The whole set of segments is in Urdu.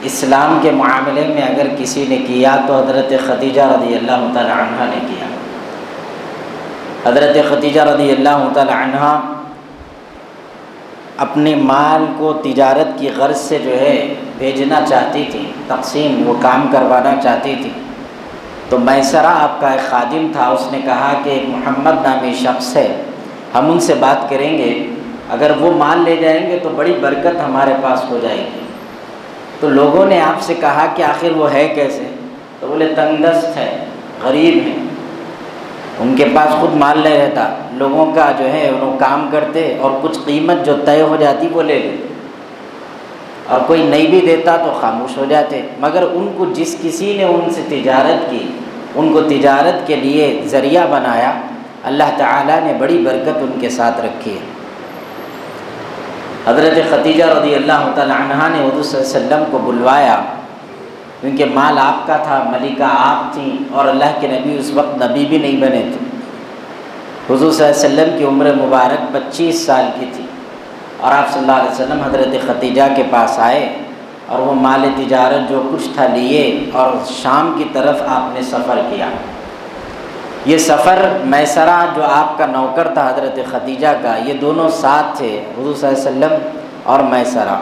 اسلام کے معاملے میں اگر کسی نے کیا تو حضرت خدیجہ رضی اللہ تعالی عنہ نے کیا۔ حضرت خدیجہ رضی اللہ تعالی عنہ اپنے مال کو تجارت کی غرض سے جو ہے بھیجنا چاہتی تھی، تقسیم وہ کام کروانا چاہتی تھی۔ تو میسرہ آپ کا ایک خادم تھا، اس نے کہا کہ ایک محمد نامی شخص ہے، ہم ان سے بات کریں گے، اگر وہ مال لے جائیں گے تو بڑی برکت ہمارے پاس ہو جائے گی۔ تو لوگوں نے آپ سے کہا کہ آخر وہ ہے کیسے؟ تو بولے تنگ دست ہے، غریب ہیں، ان کے پاس خود مال نہیں رہتا، لوگوں کا جو ہے وہ کام کرتے اور کچھ قیمت جو طے ہو جاتی وہ لے لیتے، اور کوئی نہیں بھی دیتا تو خاموش ہو جاتے۔ مگر ان کو جس کسی نے ان سے تجارت کی، ان کو تجارت کے لیے ذریعہ بنایا، اللہ تعالیٰ نے بڑی برکت ان کے ساتھ رکھی ہے۔ حضرت خدیجہ رضی اللہ تعالی عنہا نے حضور صلی اللہ علیہ وسلم کو بلوایا، کیونکہ مال آپ کا تھا، ملکہ آپ تھیں، اور اللہ کے نبی اس وقت نبی بھی نہیں بنے تھے۔ حضور صلی اللہ علیہ وسلم کی عمر مبارک 25 سال کی تھی، اور آپ صلی اللہ علیہ وسلم حضرت خدیجہ کے پاس آئے اور وہ مال تجارت جو کچھ تھا لیے، اور شام کی طرف آپ نے سفر کیا۔ یہ سفر میسرہ جو آپ کا نوکر تھا حضرت خدیجہ کا، یہ دونوں ساتھ تھے، حضور صلی اللہ علیہ وسلم اور میسرہ۔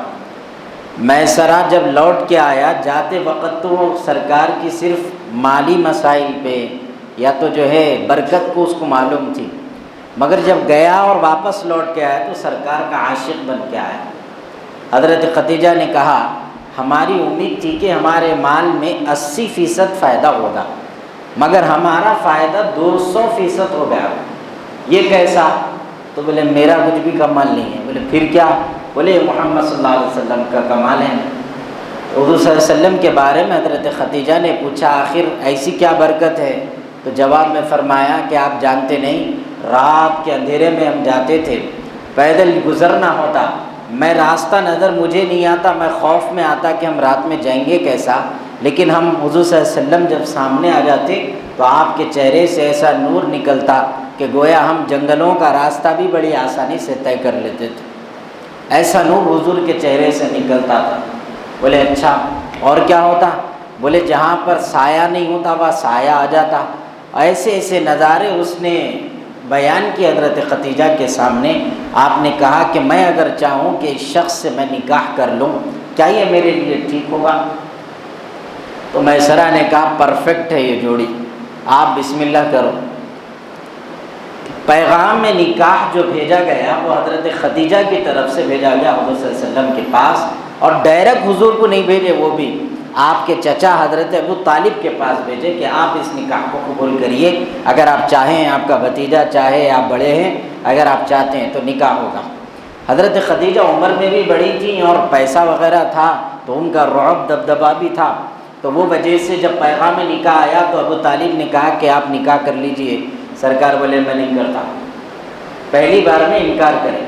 میسرہ جب لوٹ کے آیا، جاتے وقت تو وہ سرکار کی صرف مالی مسائل پہ یا تو جو ہے برکت کو اس کو معلوم تھی، مگر جب گیا اور واپس لوٹ کے آیا تو سرکار کا عاشق بن کے آیا۔ حضرت خدیجہ نے کہا ہماری امید تھی کہ ہمارے مال میں 80% فائدہ ہوگا، مگر ہمارا فائدہ 200% ہو گیا، یہ کیسا؟ تو بولے میرا کچھ بھی کمال نہیں ہے۔ بولے پھر کیا؟ بولے محمد صلی اللہ علیہ وسلم کا کمال ہے۔ حضور صلی اللہ علیہ وسلم کے بارے میں حضرت خدیجہ نے پوچھا آخر ایسی کیا برکت ہے؟ تو جواب میں فرمایا کہ آپ جانتے نہیں، رات کے اندھیرے میں ہم جاتے تھے، پیدل گزرنا ہوتا، میں راستہ نظر مجھے نہیں آتا، میں خوف میں آتا کہ ہم رات میں جائیں گے کیسا، لیکن ہم حضور صلی اللہ علیہ وسلم جب سامنے آ جاتے تو آپ کے چہرے سے ایسا نور نکلتا کہ گویا ہم جنگلوں کا راستہ بھی بڑی آسانی سے طے کر لیتے تھے، ایسا نور حضور کے چہرے سے نکلتا تھا۔ بولے اچھا اور کیا ہوتا؟ بولے جہاں پر سایہ نہیں ہوتا وہاں سایہ آ جاتا۔ ایسے ایسے نظارے اس نے بیان کی حضرت خدیجہ کے سامنے۔ آپ نے کہا کہ میں اگر چاہوں کہ اس شخص سے میں نکاح کر لوں، کیا یہ میرے لیے ٹھیک ہوگا؟ تو میسرہ نے کہا پرفیکٹ ہے یہ جوڑی، آپ بسم اللہ کرو۔ پیغام میں نکاح جو بھیجا گیا وہ حضرت خدیجہ کی طرف سے بھیجا گیا حضور صلی اللہ علیہ وسلم کے پاس، اور ڈائریکٹ حضور کو نہیں بھیجے، وہ بھی آپ کے چچا حضرت ابو طالب کے پاس بھیجے کہ آپ اس نکاح کو قبول کریے، اگر آپ چاہیں، آپ کا بھتیجا چاہے، آپ بڑے ہیں، اگر آپ چاہتے ہیں تو نکاح ہوگا۔ حضرت خدیجہ عمر میں بھی بڑی تھیں اور پیسہ وغیرہ تھا تو ان کا رعب دبدبا بھی تھا، تو وہ وجہ سے جب پیغام نکاح آیا تو ابو طالب نے کہا کہ آپ نکاح کر لیجئے۔ سرکار بولے میں نہیں کرتا، پہلی بار میں انکار کرے۔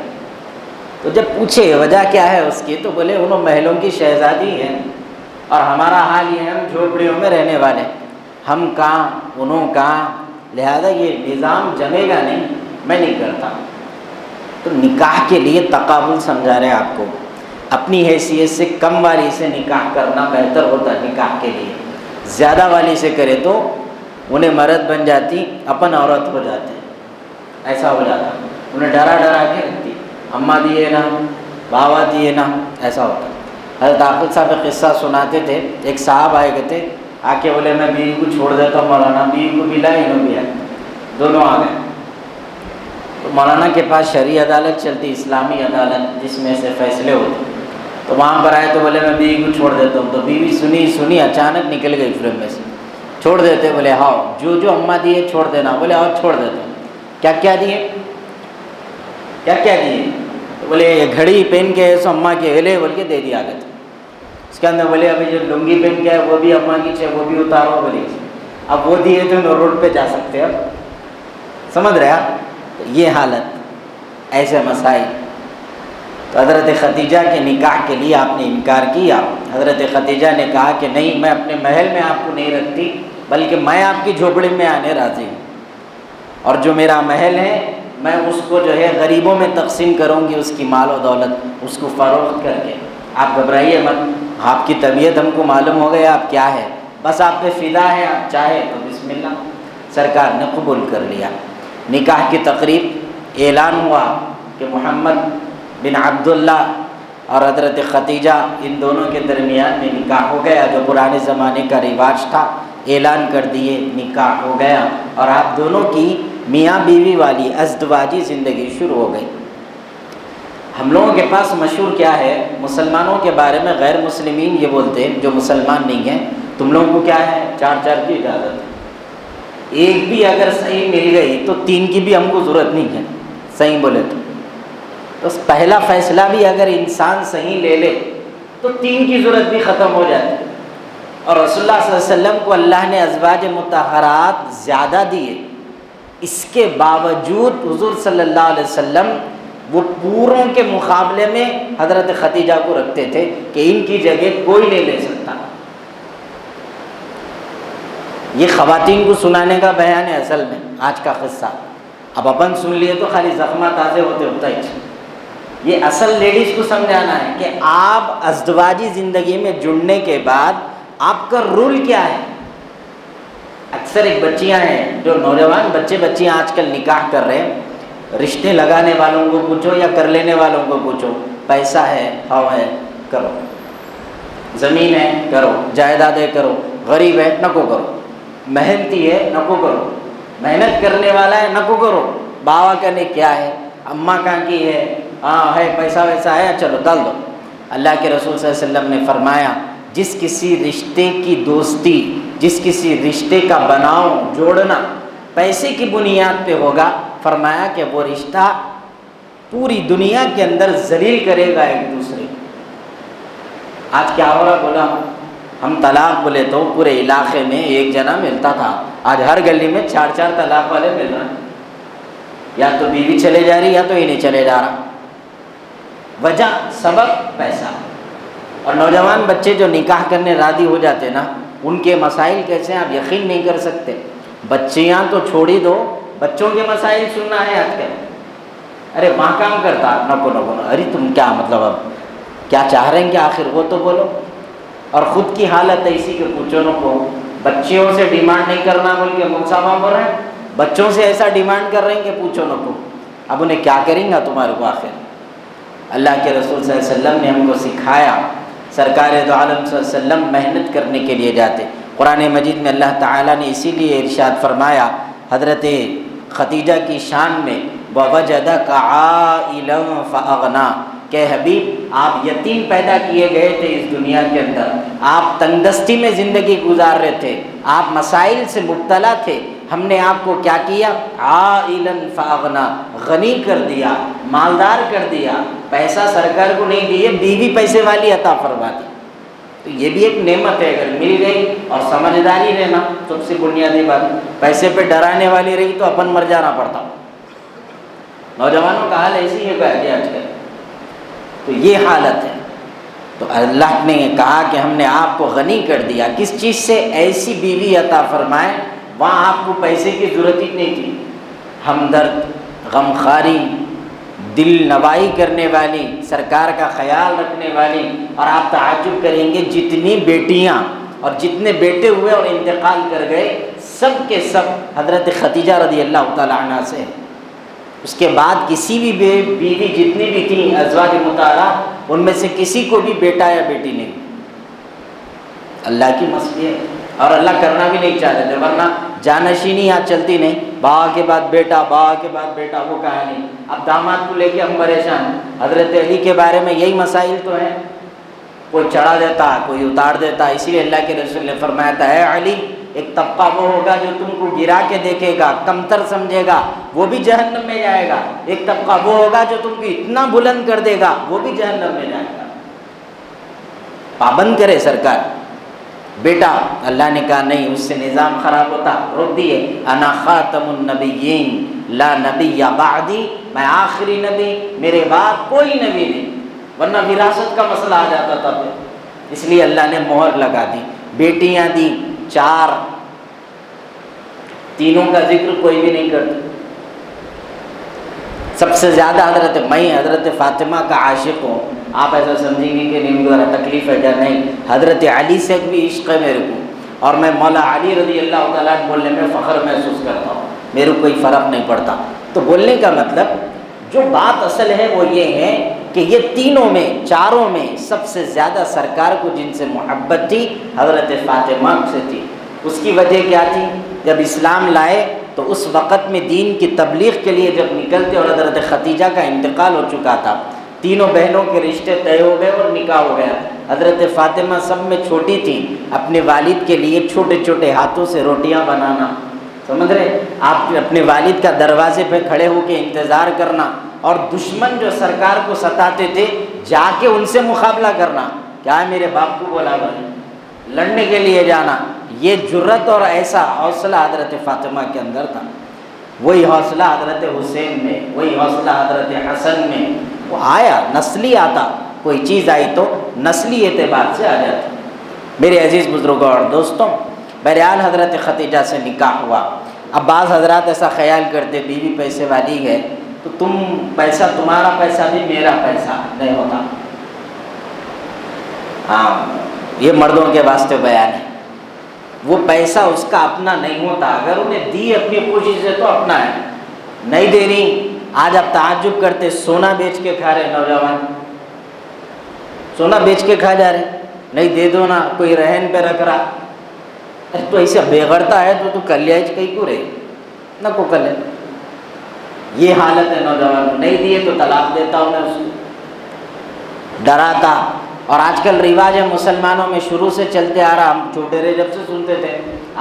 تو جب پوچھے وجہ کیا ہے اس کی، تو بولے انہوں محلوں کی شہزادی ہیں اور ہمارا حال یہ ہے ہم جھوپڑیوں میں رہنے والے، ہم کہاں انہوں کہاں، لہذا یہ نظام جمے گا نہیں، میں نہیں کرتا۔ تو نکاح کے لیے تقابل سمجھا رہے آپ کو، اپنی حیثیت سے کم والی سے نکاح کرنا بہتر ہوتا ہے نکاح کے لیے، زیادہ والی سے کرے تو انہیں مرد بن جاتی، اپن عورت ہو جاتے، ایسا ہو جاتا، انہیں ڈرا ڈرا کے رکھتی، اماں دیے نا، بابا دیے نا، ایسا ہوتا۔ حضرت حافظ صاحب قصہ سناتے تھے، ایک صاحب آئے گئے تھے، آ کے بولے میں بیوی کو چھوڑ دیتا ہوں مولانا، بیوی کو بھی لائی، انہوں بھی آئے، دونوں آ گئے۔ تو مولانا کے پاس شرعی عدالت چلتی، اسلامی عدالت جس میں سے فیصلے ہوتے، تو وہاں پر آئے تو بولے میں بیوی کو چھوڑ دیتا ہوں، تو بیوی سنی اچانک نکل گئی فریم میں سے، چھوڑ دیتے؟ بولے ہاں، جو اماں دیے چھوڑ دینا۔ بولے اور چھوڑ دیتا ہوں۔ کیا دیے؟ کیا دیے؟ تو بولے یہ گھڑی پہن کے سو اماں کے ہیلے بول کے دے دیا آگے۔ اس کے اندر بولے ابھی جو لنگی پہن کے ہے وہ بھی اماں کی ہے، وہ بھی اتارو۔ بولے اب وہ دیے تو روڈ پہ جا سکتے، اب سمجھ رہے آپ؟ یہ حالت، ایسے مسائل۔ تو حضرت خدیجہ کے نکاح کے لیے آپ نے انکار کیا۔ حضرت خدیجہ نے کہا کہ نہیں، میں اپنے محل میں آپ کو نہیں رکھتی، بلکہ میں آپ کی جھوپڑی میں آنے راضی ہوں، اور جو میرا محل ہے میں اس کو جو ہے غریبوں میں تقسیم کروں گی، اس کی مال و دولت اس کو فروخت کر کے آپ گھبرائیے مت، آپ کی طبیعت ہم کو معلوم ہو گیا آپ کیا ہے، بس آپ پہ فدا ہے، آپ چاہے تو بسم اللہ۔ سرکار نے قبول کر لیا۔ نکاح کی تقریب، اعلان ہوا کہ محمد بن عبداللہ اور حضرت خدیجہ ان دونوں کے درمیان میں نکاح ہو گیا، جو پرانے زمانے کا رواج تھا، اعلان کر دیے، نکاح ہو گیا، اور آپ دونوں کی میاں بیوی والی ازدواجی زندگی شروع ہو گئی۔ ہم لوگوں کے پاس مشہور کیا ہے، مسلمانوں کے بارے میں غیر مسلمین یہ بولتے ہیں جو مسلمان نہیں ہیں، تم لوگوں کو کیا ہے، 4 کی اجازت ہے، ایک بھی اگر صحیح مل گئی تو 3 کی بھی ہم کو ضرورت نہیں ہے، صحیح بولے تو پہلا فیصلہ بھی اگر انسان صحیح لے لے تو 3 کی ضرورت بھی ختم ہو جاتی ہے۔ اور رسول اللہ صلی اللہ علیہ وسلم کو اللہ نے ازواج مطہرات زیادہ دیے، اس کے باوجود حضور صلی اللہ علیہ وسلم وہ پوروں کے مقابلے میں حضرت خدیجہ کو رکھتے تھے کہ ان کی جگہ کوئی نہیں لے سکتا۔ یہ خواتین کو سنانے کا بیان ہے اصل میں آج کا قصہ، اب اپن سن لیے تو خالی زخمہ تازے ہوتے ہوتا ہی، یہ اصل لیڈیز کو سمجھانا ہے کہ آپ ازدواجی زندگی میں جڑنے کے بعد آپ کا رول کیا ہے۔ اکثر ایک بچیاں ہیں جو نوجوان بچیاں آج کل نکاح کر رہے ہیں، رشتے لگانے والوں کو پوچھو یا کر لینے والوں کو پوچھو، پیسہ ہے، ہاؤ ہے، کرو، زمین ہے، کرو، جائیدادیں کرو، غریب ہے، نکو کرو، محنتی ہے، نکو کرو، محنت کرنے والا ہے، نکو کرو، باوا کرنے کیا ہے، اماں کہاں کی ہے، ہاں ہے، پیسہ ویسا ہے، چلو ڈال دو۔ اللہ کے رسول صلی اللہ علیہ وسلم نے فرمایا جس کسی رشتے کی دوستی، جس کسی رشتے کا بناؤ جوڑنا پیسے کی بنیاد پہ ہوگا، فرمایا کہ وہ رشتہ پوری دنیا کے اندر ذلیل کرے گا ایک دوسرے کو۔ آج کیا ہو رہا بولا، ہم طلاق بولے تو پورے علاقے میں ایک جنا ملتا تھا، آج ہر گلی میں 4 طلاق والے مل رہے ہیں، یا تو بیوی چلے جا رہی یا تو ہی نہیں چلے جا رہا۔ وجہ سبب پیسہ۔ اور نوجوان بچے جو نکاح کرنے راضی ہو جاتے نا، ان کے مسائل کیسے ہیں آپ یقین نہیں کر سکتے۔ بچیاں تو چھوڑ ہی دو، بچوں کے مسائل سننا ہے آج کل، ارے وہاں کام کرتا، نکو، ارے تم کیا مطلب اب کیا چاہ رہے ہیں کہ آخر وہ تو بولو۔ اور خود کی حالت ایسی کہ پوچھو نکو، بچیوں سے ڈیمانڈ نہیں کرنا بول کے مصطفیٰ بول رہے ہیں، بچوں سے ایسا ڈیمانڈ کر رہے ہیں کہ پوچھو نکو، اب انہیں کیا کریں گا تمہارے کو آخر۔ اللہ کے رسول صلی اللہ علیہ وسلم نے ہم کو سکھایا، سرکار دو عالم صلی اللہ علیہ وسلم محنت کرنے کے لیے جاتے۔ قرآن مجید میں اللہ تعالیٰ نے اسی لیے ارشاد فرمایا حضرت خدیجہ کی شان میں، وَوَجَدَكَ عَائِلًا فَأَغْنَا، کہ حبیب آپ یتیم پیدا کیے گئے تھے اس دنیا کے اندر، آپ تنگدستی میں زندگی گزار رہے تھے، آپ مسائل سے مبتلا تھے، ہم نے آپ کو کیا کیا، عائلاً فاغنا، غنی کر دیا، مالدار کر دیا، پیسہ سرکار کو نہیں دیے، بیوی پیسے والی عطا فرما دی۔ تو یہ بھی ایک نعمت ہے، اگر مل گئی، اور سمجھداری رہنا سب سے بنیادی بات، پیسے پہ ڈرانے والی رہی تو اپن مر جانا پڑتا۔ نوجوانوں کا حال ایسی ہے کہ آج کل تو یہ حالت ہے۔ تو اللہ نے کہا کہ ہم نے آپ کو غنی کر دیا، کس چیز سے، ایسی بیوی عطا فرمائے وہاں آپ کو پیسے کی ضرورت ہی نہیں تھی، ہمدرد، غمخواری، دل نوائی کرنے والی، سرکار کا خیال رکھنے والی۔ اور آپ تعجب کریں گے جتنی بیٹیاں اور جتنے بیٹے ہوئے اور انتقال کر گئے، سب کے سب حضرت خدیجہ رضی اللہ تعالیٰ عنہ سے۔ اس کے بعد کسی بھی بیوی جتنی بھی تھیں ازواج مطہرات، ان میں سے کسی کو بھی بیٹا یا بیٹی نہیں۔ اللہ کی مصلحت، اور اللہ کرنا بھی نہیں چاہتے تھے، ورنہ جانشینی یہاں چلتی نہیں، باوا کے بعد بیٹا، باوا کے بعد بیٹا، وہ کہانی۔ اب داماد کو لے کے ہم پریشان ہیں۔ حضرت علی کے بارے میں یہی مسائل تو ہیں، کوئی چڑھا دیتا، کوئی اتار دیتا، اسی لیے اللہ کے رسول نے فرمایا تھا، اے علی، ایک طبقہ وہ ہوگا جو تم کو گرا کے دیکھے گا، کمتر سمجھے گا، وہ بھی جہنم میں جائے گا، ایک طبقہ وہ ہوگا جو تم کو اتنا بلند کر دے گا، وہ بھی جہنم میں جائے گا۔ پابند کرے سرکار۔ بیٹا، اللہ نے کہا نہیں، اس سے نظام خراب ہوتا، روک دیے، انا خاتم النبیین لا نبی بعدی، میں آخری نبی، میرے بعد کوئی نبی نہیں، ورنہ وراثت کا مسئلہ آ جاتا تھا پھر۔ اس لیے اللہ نے مہر لگا دی، بیٹیاں دی 4، تینوں کا ذکر کوئی بھی نہیں کرتا۔ سب سے زیادہ حضرت فاطمہ کا عاشق ہوں، آپ ایسا سمجھیں گے کہ نہیں، تکلیف ہے کیا؟ نہیں، حضرت علی سے بھی عشق ہے میرے کو، اور میں مولا علی رضی اللہ تعالیٰ عنہ بولنے میں فخر محسوس کرتا ہوں، میرے کو کوئی فرق نہیں پڑتا۔ تو بولنے کا مطلب جو بات اصل ہے وہ یہ ہے کہ یہ تینوں میں، چاروں میں سب سے زیادہ سرکار کو جن سے محبت تھی حضرت فاطمہ سے تھی۔ اس کی وجہ کیا تھی؟ جب اسلام لائے تو اس وقت میں دین کی تبلیغ کے لیے جب نکلتے اور حضرت ختیجہ کا انتقال ہو چکا تھا، تینوں بہنوں کے رشتے طے ہو گئے اور نکاح ہو گیا۔ حضرت فاطمہ سب میں چھوٹی تھی، اپنے والد کے لیے چھوٹے چھوٹے ہاتھوں سے روٹیاں بنانا، سمجھ رہے؟ آپ اپنے والد کا دروازے پہ کھڑے ہو کے انتظار کرنا، اور دشمن جو سرکار کو ستاتے تھے جا کے ان سے مقابلہ کرنا، کیا ہے میرے باپ کو بولا بھائی، لڑنے کے لیے جانا، یہ جرت اور ایسا حوصلہ حضرت فاطمہ کے اندر تھا۔ وہی حوصلہ حضرت حسین میں، وہی حوصلہ حضرت حسن میں، وہ آیا، نسلی آتا، کوئی چیز آئی تو نسلی اعتبار سے آ جاتی۔ میرے عزیز بزرگوں اور دوستوں، بہرحال حضرت ختیجہ سے نکاح ہوا۔ اب بعض حضرات ایسا خیال کرتے بیوی پیسے والی ہے تو تم پیسہ، تمہارا پیسہ بھی میرا پیسہ نہیں ہوتا۔ ہاں، یہ مردوں کے واسطے بیان ہے، وہ پیسہ اس کا اپنا نہیں ہوتا، اگر انہیں دی اپنی خوشی سے تو اپنا ہے، نہیں دے رہی۔ آج آپ تعجب کرتے، سونا بیچ کے کھا رہے نوجوان، سونا بیچ کے کھا جا رہے، نہیں دے دو نا، کوئی رہن پہ رکھ رہا، تو ایسا بے غیرتا ہے تو کلیاج کہیں کو رہے نہ کو کلے۔ یہ حالت ہے نوجوان، نہیں دیے تو طلاق دیتا ہوں میں اس کو، ڈراتا۔ اور آج کل رواج ہے مسلمانوں میں، شروع سے چلتے آ رہا، ہم چھوٹے رہے جب سے سنتے تھے،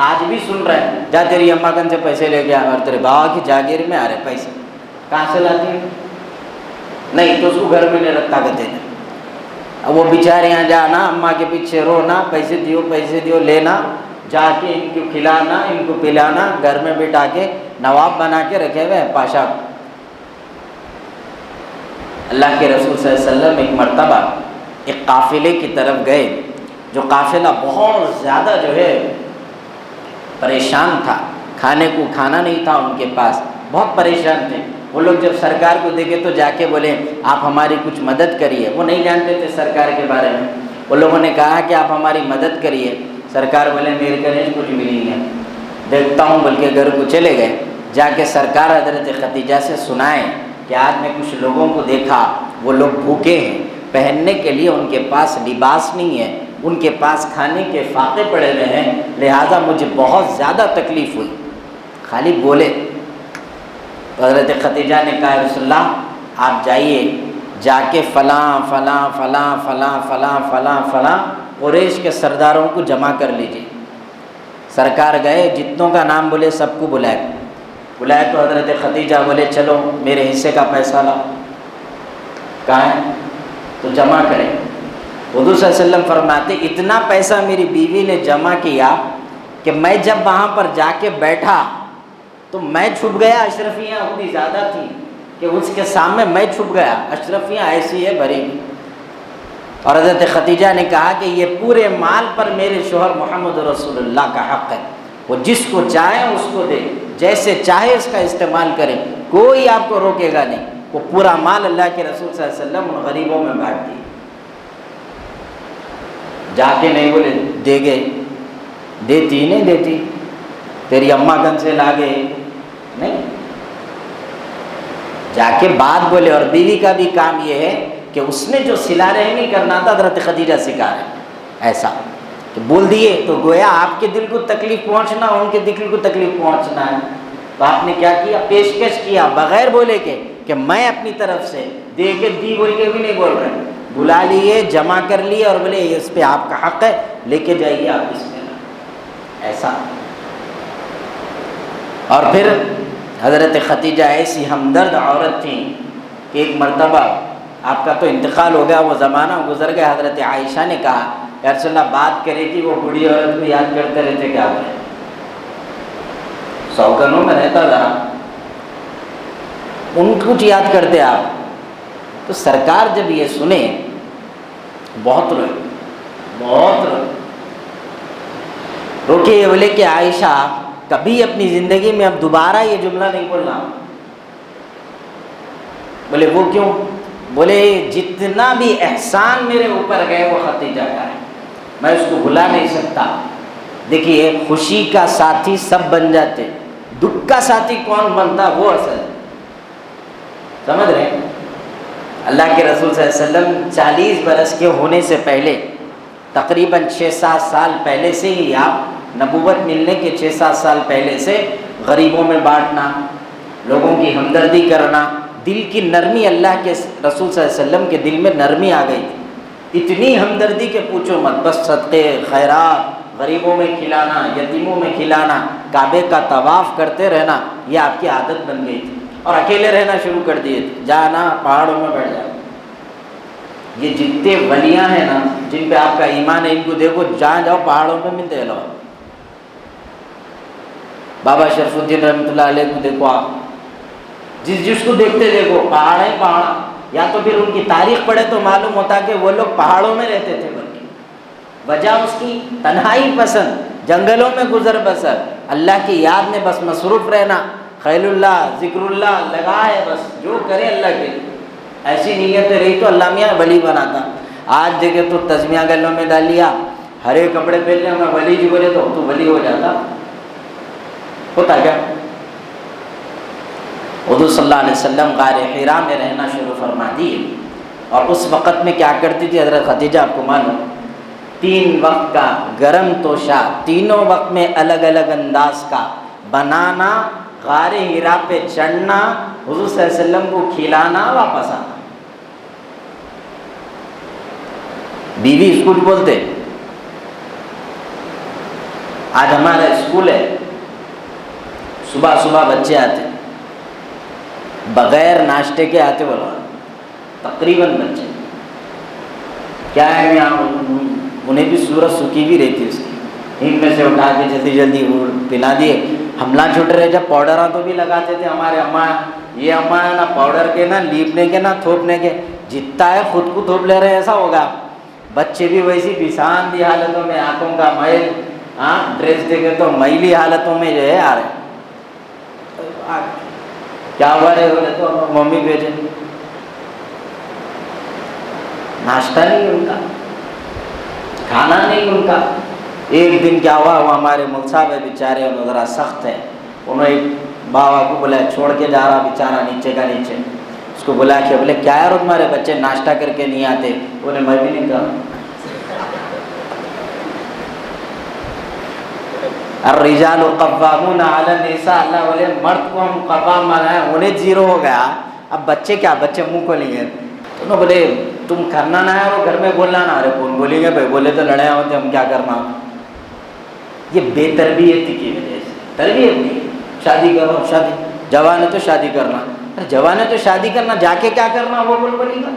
آج بھی سن رہے ہیں، جا تیری اماں کن سے پیسے لے کے آ، اور تیرے بابا کی جاگیر میں آ رہے پیسے، کہاں سے لاتی ہیں؟ نہیں تو اس کو گھر میں نہیں رکھتا کہتے ہیں۔ اب وہ بیچارے یہاں جانا، اماں کے پیچھے رونا، پیسے دیو لینا، جا کے ان کو کھلانا، ان کو پلانا، گھر میں بٹھا کے نواب بنا کے رکھے ہوئے ہیں پاشا۔ اللہ کے رسول صلی اللہ علیہ وسلم ایک مرتبہ ایک قافلے کی طرف گئے، جو قافلہ بہت زیادہ جو ہے پریشان تھا، کھانے کو کھانا نہیں تھا ان کے پاس، بہت پریشان تھے۔ وہ لوگ جب سرکار کو دیکھے تو جا کے بولے آپ ہماری کچھ مدد کریے، وہ نہیں جانتے تھے سرکار کے بارے میں۔ وہ لوگوں نے کہا کہ آپ ہماری مدد کریے، سرکار بولے میرے کو نہیں کچھ ملی ہے، دیکھتا ہوں، بول کے گھر کو چلے گئے۔ جا کے سرکار حضرت ختیجہ سے سنائے کہ آج میں کچھ لوگوں کو دیکھا، وہ لوگ بھوکے ہیں، پہننے کے لیے ان کے پاس لباس نہیں ہے، ان کے پاس کھانے کے فاقے پڑے ہوئے ہیں، لہٰذا مجھے بہت زیادہ تکلیف ہوئی۔ خالی بولے تو حضرت ختیجہ نے کہا رسول اللہ آپ جائیے، جا کے فلاں فلاں فلاں فلاں فلاں فلاں فلاں قریش کے سرداروں کو جمع کر لیجیے۔ سرکار گئے، جتنوں کا نام بولے سب کو بلائے تو حضرت ختیجہ بولے چلو میرے حصے کا پیسہ لاؤ، کہاں ہے تو جمع کریں۔ حضور صلی اللہ علیہ وسلم فرماتے اتنا پیسہ میری بیوی نے جمع کیا کہ میں جب وہاں پر جا کے بیٹھا تو میں چھپ گیا، اشرفیاں اتنی زیادہ تھیں کہ اس کے سامنے میں چھپ گیا، اشرفیاں ایسی ہے بھری ہوئی۔ اور حضرت ختیجہ نے کہا کہ یہ پورے مال پر میرے شوہر محمد رسول اللہ کا حق ہے، وہ جس کو چاہے اس کو دے، جیسے چاہے اس کا استعمال کرے، کوئی آپ کو روکے گا نہیں۔ وہ پورا مال اللہ کے رسول صلی اللہ علیہ وسلم ان غریبوں میں بانٹ دی۔ جا کے نہیں بولے دے گئے، دیتی نہیں دیتی، تیری اماں گن سے لا گئے نہیں، جا کے بات بولے۔ اور بیوی کا بھی کام یہ ہے کہ اس نے جو صلہ رحمی کرنا تھا حضرت خدیجہ سکھا رہے، ایسا کہ بول دیے تو گویا آپ کے دل کو تکلیف پہنچنا، ان کے دل کو تکلیف پہنچنا ہے، تو آپ نے کیا کیا؟ پیشکش کیا بغیر بولے کہ میں اپنی طرف سے دے کے دی بول کے بھی نہیں بول رہے، بلا لیے، جمع کر لیے اور بولے اس پہ آپ کا حق ہے، لے کے جائیے آپ اس میں، ایسا۔ اور پھر حضرت ختیجہ ایسی ہمدرد عورت تھیں کہ ایک مرتبہ آپ کا تو انتقال ہو گیا، وہ زمانہ گزر گیا، حضرت عائشہ نے کہا یا رسول اللہ بات کرے کہ وہ بوڑھی عورت کو یاد کرتے رہتے کیا بولے، سوگنوں میں رہتا ذرا، ان کو کچھ یاد کرتے آپ۔ تو سرکار جب یہ سنے بہت روئے، بہت روئے، رو کے یہ بولے کہ عائشہ کبھی اپنی زندگی میں اب دوبارہ یہ جملہ نہیں بولنا۔ بولے وہ کیوں؟ بولے جتنا بھی احسان میرے اوپر گئے وہ خدیجہ کا ہے، میں اس کو بھلا نہیں سکتا۔ دیکھیے خوشی کا ساتھی سب بن جاتے، دکھ کا ساتھی کون بنتا وہ اصل ہے، سمجھ رہے ہیں؟ اللہ کے رسول صلی اللہ علیہ وسلم 40 برس کے ہونے سے پہلے تقریباً 6-7 سال پہلے سے ہی، آپ نبوت ملنے کے 6-7 سال پہلے سے غریبوں میں بانٹنا، لوگوں کی ہمدردی کرنا، دل کی نرمی، اللہ کے رسول صلی اللہ علیہ وسلم کے دل میں نرمی آ گئی تھی، اتنی ہمدردی کہ پوچھو مت، بس صدقے خیرات، غریبوں میں کھلانا، یتیموں میں کھلانا، کعبے کا طواف کرتے رہنا، یہ آپ کی عادت بن گئی تھی، اور اکیلے رہنا شروع کر دیے تھے، جانا پہاڑوں میں بیٹھ جانا۔ یہ جتنے ولیاں ہیں نا جن پہ آپ کا ایمان ہے، ان کو دیکھو جہاں جاؤ پہاڑوں پہ ملتے لو۔ بابا شرف الدین رحمۃ اللہ علیہ کو دیکھو آپ، جس کو دیکھتے دیکھو پہاڑ ہے پہاڑ، یا تو پھر ان کی تاریخ پڑھے تو معلوم ہوتا کہ وہ لوگ پہاڑوں میں رہتے تھے، بلکہ وجہ اس کی تنہائی پسند، جنگلوں میں گزر بسر، اللہ کی یاد میں بس مصروف رہنا، خیل اللہ ذکر اللہ لگا ہے، بس جو کرے اللہ کے لیے، ایسی نیت رہی تو اللہ میاں ولی بناتا۔ آج دیکھے تو تسمیہ گلوں میں ڈال لیا، ہرے کپڑے پہن لیا، میں ولی جی بولے تو ولی ہو جاتا، ہوتا کیا؟ حضور صلی اللہ علیہ وسلم غار حرا میں رہنا شروع فرما دیے، اور اس وقت میں کیا کرتی تھی حضرت خدیجہ آپ کو معلوم، 3 وقت کا گرم توشہ، تینوں وقت میں الگ الگ انداز کا بنانا، غار حرا پہ چڑھنا، حضور صلی اللہ علیہ وسلم کو کھلانا، واپس آنا۔ بیوی اسکول بولتے، آج ہمارا اسکول ہے، صبح صبح بچے آتے بغیر ناشتے کے آتے، بولا تقریباً بچے کیا ہے، یہاں انہیں بھی صورت سکی بھی رہتی اس کی، ان میں سے اٹھا کے جلدی جلدی پلا دیے، حملہ چھوٹ رہے، جب پاؤڈراں تو بھی لگاتے تھے ہمارے اماں، یہ اماں ہے نا پاؤڈر کے نہ لیپنے کے نہ تھوپنے کے، جتنا ہے خود کو تھوپ لے رہے ایسا ہوگا، بچے بھی ویسی بھسان دی حالتوں میں، آنکھوں کا میل، ڈریس دیکھے تو میلی حالتوں میں جو ہے آ رہے، کیا ہوا رہے بولے تو ممی بھیجے، ناشتہ نہیں ان کا، کھانا نہیں ان کا۔ ایک دن کیا ہوا، وہ ہمارے مل صاحب ہے بیچارے، انہوں ذرا سخت ہیں، انہوں ایک بابا کو بولا چھوڑ کے جا رہا بیچارہ نیچے کا نیچے، اس کو بلا کے بولے کیا ہے تمہارے بچے ناشتہ کر کے نہیں آتے، بولے میں بھی نہیں کہا، الرجال قوامون علی النساء، اللہ بولے مرد کو ہم قوام بنائے، انہیں 0 ہو گیا، اب بچے کیا، بچے منہ کو نہیں گئے، تو انہوں بولے تم کرنا نہ ہے وہ گھر میں بولنا نہ، ارے کون بولیں گے بھائی، بولے تو لڑے ہوتے ہم کیا کرنا۔ یہ بے تربیتی کی وجہ سے، تربیت نہیں، شادی کرو، شادی جوان ہے تو شادی کرنا، ارے جوان ہے تو شادی کرنا، جا کے کیا کرنا وہ بولی گا،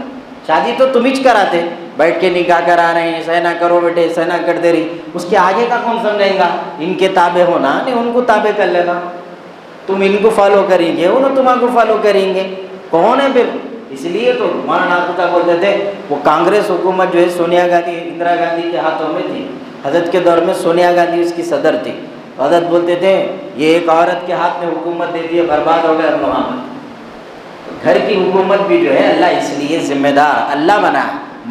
شادی تو تم ہی کراتے، بیٹھ کے نکاح کرا رہے ہیں، ایسا نہ کرو بیٹے، ایسا نہ کر دے رہی، اس کے آگے کا کون سمجھیں گا، ان کے تابع ہونا نہیں، ان کو تابع کر لینا، تم ان کو فالو کریں گے، انہوں تمہارے کو فالو کریں گے، کون ہے پھر؟ اس لیے تو مولانا ناقدہ بولتے تھے، وہ کانگریس حکومت جو ہے سونیا گاندھی اندرا گاندھی کے ہاتھوں میں تھی، حضرت کے دور میں سونیا گاندھی اس کی صدر تھی، حضرت بولتے تھے یہ ایک عورت کے ہاتھ میں حکومت دے دی ہے، برباد ہو گیا محمد۔ گھر کی حکومت بھی جو ہے اللہ اس لیے ذمہ دار اللہ بنا،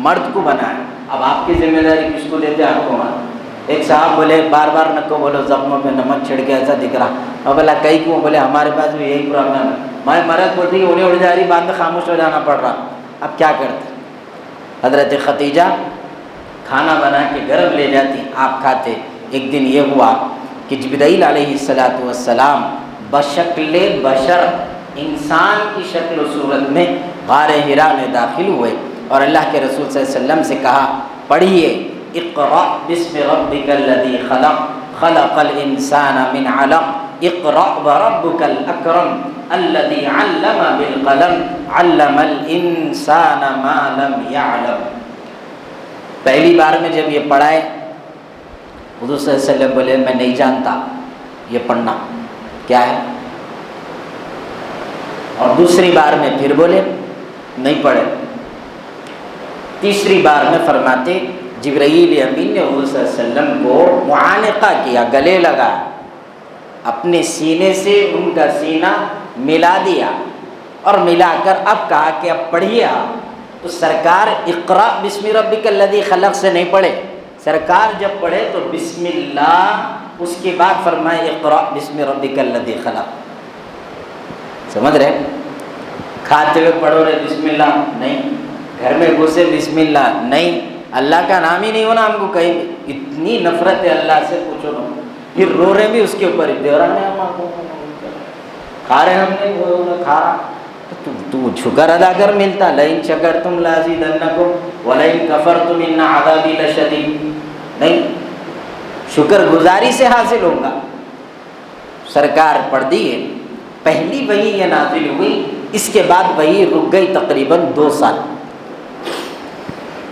مرد کو بنا ہے، اب آپ کی ذمہ داری کس کو دیتے ہیں، آپ کو مان۔ ایک صاحب بولے بار بار نہ کو بولو زخموں پہ نمک چھڑ کے ایسا دکھ رہا، اور بولا کئی کیوں، بولے ہمارے پاس بھی یہی پرابلم ہے، میں مرد بولتی انہیں اڑ جا رہی، بعد میں خاموش ہو جانا پڑ رہا، اب کیا کرتے؟ حضرت خدیجہ کھانا بنا کے گرم لے جاتی، آپ کھاتے۔ ایک دن یہ ہوا کہ جبرائیل علیہ السلام بشکل بشر، انسان کی شکل و صورت میں غار حرا میں داخل ہوئے، اور اللہ کے رسول صلی اللہ علیہ وسلم سے کہا پڑھیے اقرأ بسم ربک الذی خلق، خلق الانسان من علق، اقرأ وربک الاکرم الذی علم بالقلم، علم الانسان ما لم یعلم۔ پہلی بار میں جب یہ پڑھائے حضور صلی اللہ علیہ وسلم بولے میں نہیں جانتا یہ پڑھنا کیا ہے، اور دوسری بار میں پھر بولے نہیں پڑھے، تیسری بار میں فرماتے جبرائیل امین نے حضور صلی اللہ علیہ وسلم کو معانقہ کیا، گلے لگا، اپنے سینے سے ان کا سینہ ملا دیا، اور ملا کر اب کہا کہ اب پڑھیے آپ، تو سرکار اقرا بسم ربک الذی خلق سے نہیں پڑھے، سرکار جب پڑھے تو بسم اللہ، اس کے بعد فرمائے اقرا بسم ربک الذی خلق۔ سمجھ رہے؟ کھاتے ہوئے پڑھو رہے بسم اللہ نہیں، گھر میں گھسے بسم اللہ نہیں، اللہ کا نام ہی نہیں ہونا ہم کو کہیں بھی۔ اتنی نفرت ہے اللہ سے پوچھو نا، پھر رو رہے بھی اس کے اوپر، دے رہا ہے ہم کو، کھا رہے ہم نے وہ کھا رہا، تو شکر ادا کر ملتا، لئن شکرتم لازیدنکم ولئن کفرتم ان عذابی لشدید، نہیں، شکر گزاری سے حاصل ہوگا۔ سرکار پڑھ دیے، پہلی وحی یہ نازل ہوئی، اس کے بعد وحی رک گئی تقریباً 2 سال،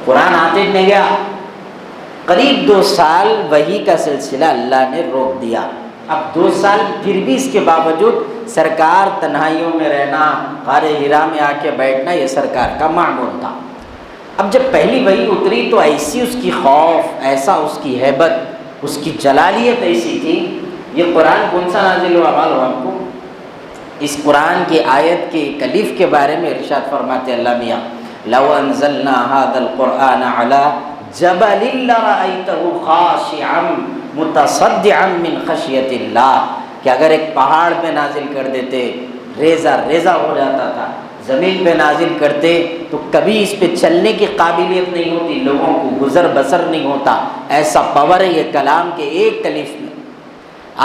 قرآن آتے نہیں گیا، قریب 2 سال وحی کا سلسلہ اللہ نے روک دیا۔ اب 2 سال پھر بھی اس کے باوجود سرکار تنہائیوں میں رہنا، غار حرا میں آ کے بیٹھنا، یہ سرکار کا معمول تھا۔ اب جب پہلی وحی اتری تو ایسی اس کی خوف، ایسا اس کی ہیبت، اس کی جلالیت ایسی تھی۔ یہ قرآن کون سا نازل ہوا معلوم ہم کو؟ اس قرآن کی آیت کے کلیف کے بارے میں ارشاد فرماتے اللہ میاں، لو انزلنا هذا القرآن على جبل لرأيته خاشعا متصدعا من خشیت اللہ، کہ اگر ایک پہاڑ پہ نازل کر دیتے، ریزہ ریزہ ہو جاتا تھا، زمین پہ نازل کرتے تو کبھی اس پہ چلنے کی قابلیت نہیں ہوتی، لوگوں کو گزر بسر نہیں ہوتا، ایسا پاور ہے یہ کلام کے ایک کلیف میں۔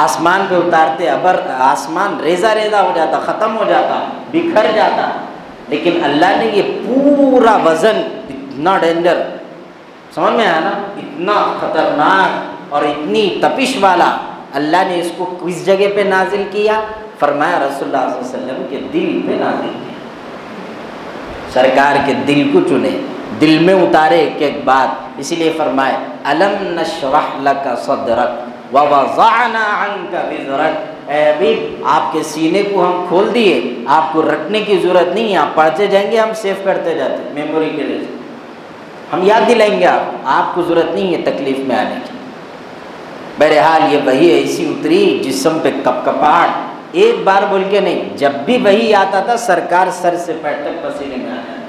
آسمان پہ اتارتے، ابر آسمان ریزہ ریزہ ہو جاتا، ختم ہو جاتا، بکھر جاتا، لیکن اللہ نے یہ پورا وزن، اتنا ڈینجر، سمجھ میں آیا نا، اتنا خطرناک اور اتنی تپش والا، اللہ نے اس کو کس جگہ پہ نازل کیا؟ فرمایا رسول اللہ صلی اللہ علیہ وسلم کے دل پہ نازل کیا، سرکار کے دل کو چنے، دل میں اتارے ایک ایک بات، اسی لیے فرمائے الم نشرح لک صدرک ووضعنا عنک وزرک، اے حبیب آپ کے سینے کو ہم کھول دیے، آپ کو رکھنے کی ضرورت نہیں ہے، آپ پڑھتے جائیں گے، ہم سیو کرتے جاتے، میموری کے لیے ہم یاد دلائیں گے، آپ کو ضرورت نہیں ہے تکلیف میں آنے کی۔ بہرحال یہ وحی ایسی اتری جسم پہ کپ کپاہٹ، ایک بار بول کے نہیں، جب بھی وحی آتا تھا سرکار سر سے پیر تک پسینے میں آ جاتے،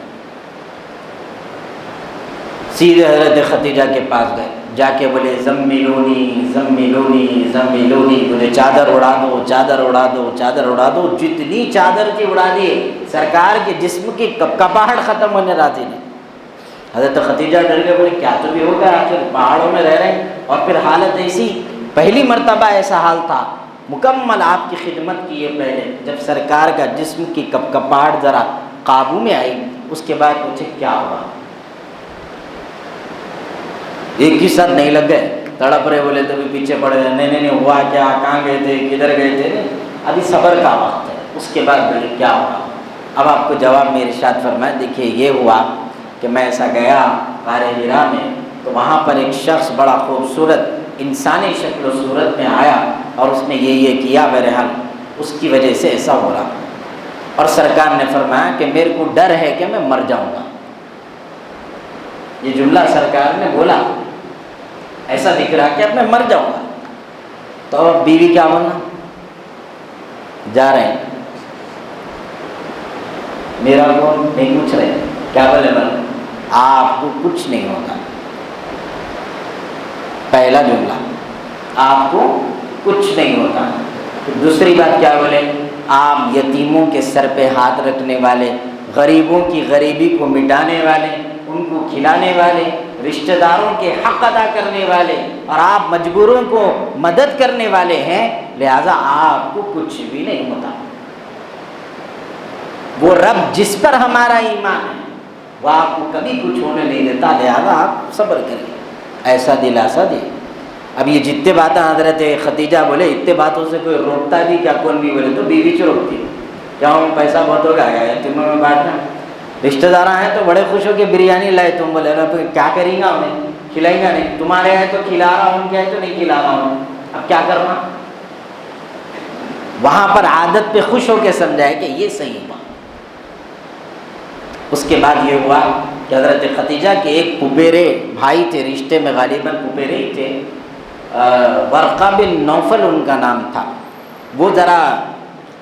سیدھے حضرت خدیجہ کے پاس گئے، جا کے بولے زملونی زملونی زملونی، بولے چادر اڑا دو چادر اڑا دو چادر اڑا دو، جتنی چادر تھی اڑا دیے، سرکار کے جسم کی کپ کپاہٹ ختم ہونے راضی نہیں۔ حضرت خدیجہ ڈر گئے، بولے کیا تو بھی ہوگا، آخر پہاڑوں میں رہ رہے ہیں، اور پھر حالت ایسی، پہلی مرتبہ ایسا حال تھا، مکمل آپ کی خدمت کی ہے پہلے، جب سرکار کا جسم کی کپ کپاہٹ ذرا قابو میں آئی، اس کے بعد پوچھے کیا ہوا، ایک ہی ساتھ نہیں لگ گئے، تڑپ رہے، بولے تو بھی پیچھے پڑ گئے، نہیں ہوا کیا، کہاں گئے تھے، کدھر گئے تھے، ابھی صبر کا وقت ہے، اس کے بعد بولے کیا ہوا۔ اب آپ کو جواب میں ارشاد فرمائے، دیکھیے یہ ہوا کہ میں ایسا گیا غار حرا میں، تو وہاں پر ایک شخص بڑا خوبصورت انسانی شکل و صورت میں آیا، اور اس نے یہ کیا، بہرحال اس کی وجہ سے ایسا ہو رہا، اور سرکار نے فرمایا کہ میرے کو ڈر ہے کہ میں مر جاؤں گا، یہ جملہ سرکار نے بولا، ایسا دکھ رہا کہ اب میں مر جاؤں گا۔ تو اب بیوی کیا بولنا، جا رہے ہیں، میرا کو نہیں پوچھ رہے، کیا بولے بولے آپ کو کچھ نہیں ہوگا، پہلا جملہ آپ کو کچھ نہیں ہوتا۔ دوسری بات کیا بولے، آپ یتیموں کے سر پہ ہاتھ رکھنے والے، غریبوں کی غریبی کو مٹانے والے، ان کو کھلانے والے، رشتہ داروں کے حق ادا کرنے والے، اور آپ مجبوروں کو مدد کرنے والے ہیں، لہذا آپ کو کچھ بھی نہیں ہوتا۔ وہ رب جس پر ہمارا ایمان ہے وہ آپ کو کبھی کچھ ہونے نہیں دیتا، لہذا آپ صبر کریے، ایسا دلاسا دے۔ اب یہ جتنے باتیں حضرت خدیجہ بولے، اتنے باتوں سے کوئی روکتا بھی کیا، کون بھی بولے تو بیوی سے روکتی ہے، کیا ہم پیسہ بہت ہوگا تمہیں میں بانٹنا، رشتہ دار ہیں تو بڑے خوش ہو کے بریانی لائے، تم بولے نا کیا کریں گا، انہیں کھلائیں گا نہیں، تمہارے ہیں تو کھلا رہا ہوں، ان کے ہے تو نہیں کھلا رہا ہوں، اب کیا کرنا۔ وہاں پر عادت پہ خوش ہو کے سمجھائے کہ یہ صحیح ہوا۔ اس کے بعد یہ ہوا کہ حضرت خدیجہ کے ایک پپیرے بھائی تھے، رشتے میں غالباً پپیرے ہی تھے، ورقہ بن نوفل ان کا نام تھا، وہ ذرا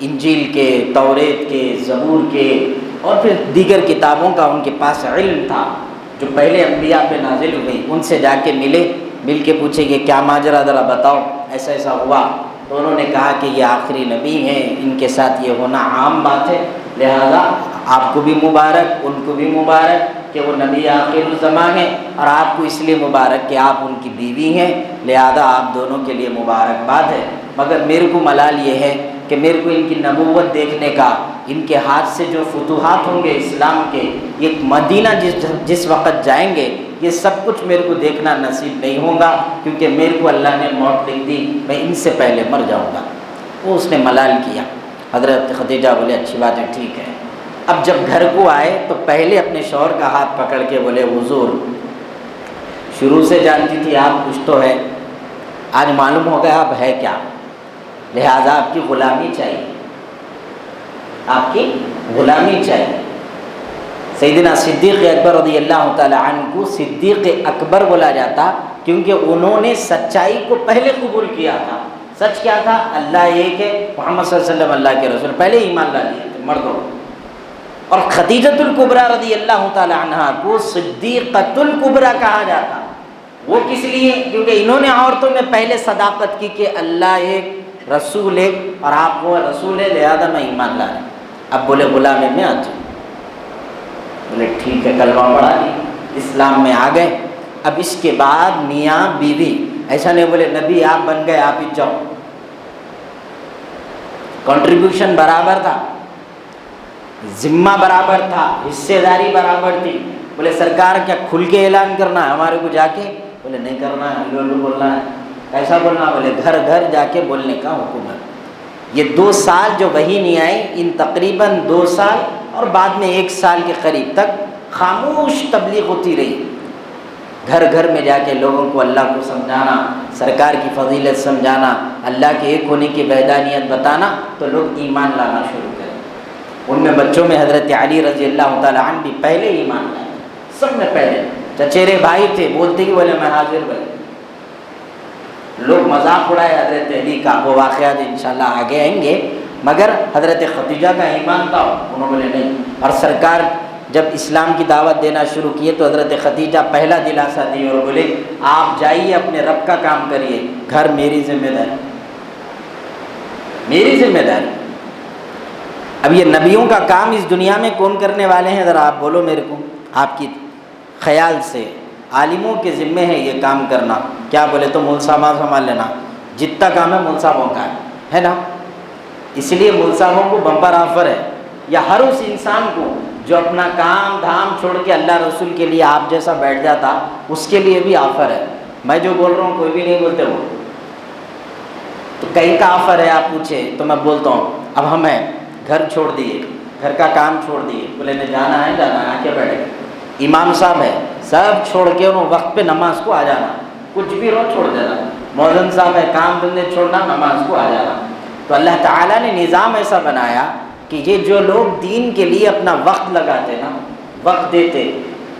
انجیل کے، توریت کے، زبور کے اور پھر دیگر کتابوں کا ان کے پاس علم تھا جو پہلے انبیاء پہ نازل ہوئی، ان سے جا کے مل کے پوچھے کہ کیا ماجرا ذرا بتاؤ، ایسا ایسا ہوا، تو انہوں نے کہا کہ یہ آخری نبی ہیں، ان کے ساتھ یہ ہونا عام بات ہے، لہذا آپ کو بھی مبارک، ان کو بھی مبارک کہ وہ نبی آخر الزمان ہیں، اور آپ کو اس لیے مبارک کہ آپ ان کی بیوی ہیں، لہذا آپ دونوں کے لیے مبارکباد ہے۔ مگر میرے کو ملال یہ ہے کہ میرے کو ان کی نبوت دیکھنے کا، ان کے ہاتھ سے جو فتوحات ہوں گے اسلام کے، یہ مدینہ جس وقت جائیں گے، یہ سب کچھ میرے کو دیکھنا نصیب نہیں ہوگا، کیونکہ میرے کو اللہ نے موت لکھ دی، میں ان سے پہلے مر جاؤں گا۔ وہ اس نے ملال کیا۔ حضرت خدیجہ بولے اچھی بات ہے، ٹھیک ہے۔ اب جب گھر کو آئے تو پہلے اپنے شوہر کا ہاتھ پکڑ کے بولے حضور، شروع سے جانتی تھی آپ کچھ تو ہے، آج معلوم ہو گیا اب ہے کیا، لہذا آپ کی غلامی چاہیے، آپ کی غلامی چاہیے۔ سیدنا صدیق اکبر رضی اللہ تعالی عنہ کو صدیق اکبر بولا جاتا کیونکہ انہوں نے سچائی کو پہلے قبول کیا تھا۔ سچ کیا تھا؟ اللہ ایک ہے، محمد صلی اللہ علیہ وسلم اللہ کے رسول، پہلے ایمان لا لیے تھے مردوں۔ اور خدیجۃ الکبریٰ رضی اللہ تعالی عنہا کو صدیقۃ الکبریٰ کہا جاتا، وہ کس لیے؟ کیونکہ انہوں نے عورتوں میں پہلے صداقت کی کہ اللہ ایک، رسول ایک، اور آپ وہ رسول ہے، لہذا میں ایمان لا رہا۔ اب بولے غلامی میں آ جاؤ، بولے ٹھیک ہے، کلمہ پڑھا لی، اسلام میں آ گئے۔ اب اس کے بعد میاں بیوی، ایسا نہیں بولے نبی آپ بن گئے آپ ہی جاؤ، کنٹریبیوشن برابر تھا، ذمہ برابر تھا، حصے داری برابر تھی۔ بولے سرکار کیا کھل کے اعلان کرنا ہے ہمارے کو جا کے؟ بولے نہیں کرنا ہے، ہلو ہلو بولنا ہے۔ کیسا بولنا؟ بولے گھر گھر جا کے بولنے کا حکم ہے۔ یہ 2 سال جو وحی نہیں آئی، ان تقریباً 2 سال اور بعد میں 1 سال کے قریب تک خاموش تبلیغ ہوتی رہی، گھر گھر میں جا کے لوگوں کو اللہ کو سمجھانا، سرکار کی فضیلت سمجھانا، اللہ کے ایک ہونے کی وحدانیت بتانا، تو لوگ ایمان لانا شروع کریں۔ ان میں بچوں میں حضرت علی رضی اللہ تعالیٰ عنہ بھی پہلے ایمان لائے، سب میں پہلے۔ چچیرے بھائی تھے، بولتے ہی بولے میں حاضر بھائی۔ لوگ مذاق اڑائے حضرت علی کا، وہ واقعات انشاءاللہ آگے آئیں گے، مگر حضرت خدیجہ کا ایمان تھا، انہوں بولے نہیں۔ اور سرکار جب اسلام کی دعوت دینا شروع کیے تو حضرت خدیجہ پہلا دلاسا دی اور بولے آپ جائیے اپنے رب کا کام کریے، گھر میری ذمہ داری، میری ذمہ داری۔ اب یہ نبیوں کا کام اس دنیا میں کون کرنے والے ہیں؟ ذرا آپ بولو میرے کو، آپ کی خیال سے۔ عالموں کے ذمے ہے یہ کام کرنا۔ کیا بولے تو مول صاحب سنبھال لینا، جتنا کام ہے مول صاحبوں کا ہے نا۔ اس لیے مول صاحبوں کو بمپر آفر ہے، یا ہر اس انسان کو جو اپنا کام دھام چھوڑ کے اللہ رسول کے لیے آپ جیسا بیٹھ جاتا، اس کے لیے بھی آفر ہے۔ میں جو بول رہا ہوں کوئی بھی نہیں بولتے وہ، تو کہیں کا آفر ہے آپ پوچھے تو میں بولتا ہوں اب ہمیں گھر چھوڑ دیے، گھر کا کام چھوڑ دیے، بولے نے جانا ہے آ کے بیٹھے، امام صاحب ہے، سب چھوڑ کے انہوں وقت پہ نماز کو آ جانا، کچھ بھی رو چھوڑ دینا، مؤذن صاحب ہے، کام دھندے چھوڑنا، نماز کو آ جانا۔ تو اللہ تعالیٰ نے نظام ایسا بنایا کہ یہ جو لوگ دین کے لیے اپنا وقت لگاتے نا، وقت دیتے،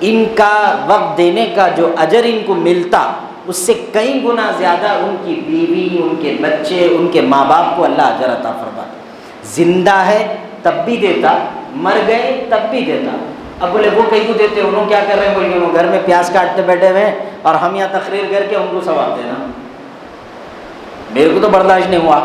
ان کا وقت دینے کا جو اجر ان کو ملتا، اس سے کئی گنا زیادہ ان کی بیوی، ان کے بچے، ان کے ماں باپ کو اللہ اجر عطا فرماتا۔ زندہ ہے تب بھی دیتا، مر گئے تب بھی دیتا۔ اب بولے وہ کہیں کو دیتے، انہوں کیا کر رہے ہیں؟ بولے انہوں گھر میں پیاز کاٹتے بیٹھے ہوئے ہیں اور ہم یہاں تقریر کر کے ان کو ثواب دینا، میرے کو تو برداشت نہیں ہوا۔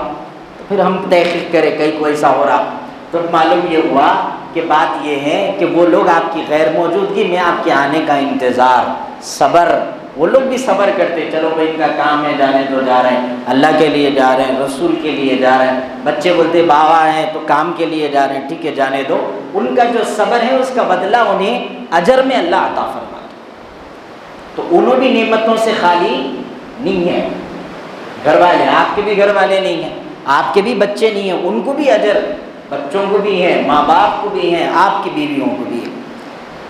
تو پھر ہم تحقیق کرے کہیں کو ایسا ہو رہا، تو معلوم یہ ہوا کہ بات یہ ہے کہ وہ لوگ آپ کی غیر موجودگی میں آپ کے آنے کا انتظار، صبر، وہ لوگ بھی صبر کرتے، چلو بھائی ان کا کام ہے، جانے تو جا رہے ہیں، اللہ کے لیے جا رہے ہیں، رسول کے لیے جا رہے ہیں۔ بچے بولتے بابا ہیں تو کام کے لیے جا رہے ہیں، ٹھیک ہے جانے دو۔ ان کا جو صبر ہے اس کا بدلہ انہیں اجر میں اللہ عطا فرماتا۔ تو انہوں بھی نعمتوں سے خالی نہیں ہیں۔ گھر والے، آپ کے بھی گھر والے نہیں ہیں، آپ کے بھی بچے نہیں ہیں، ان کو بھی اجر، بچوں کو بھی ہے، ماں باپ کو بھی ہے، آپ کی بیویوں کو بھی ہے۔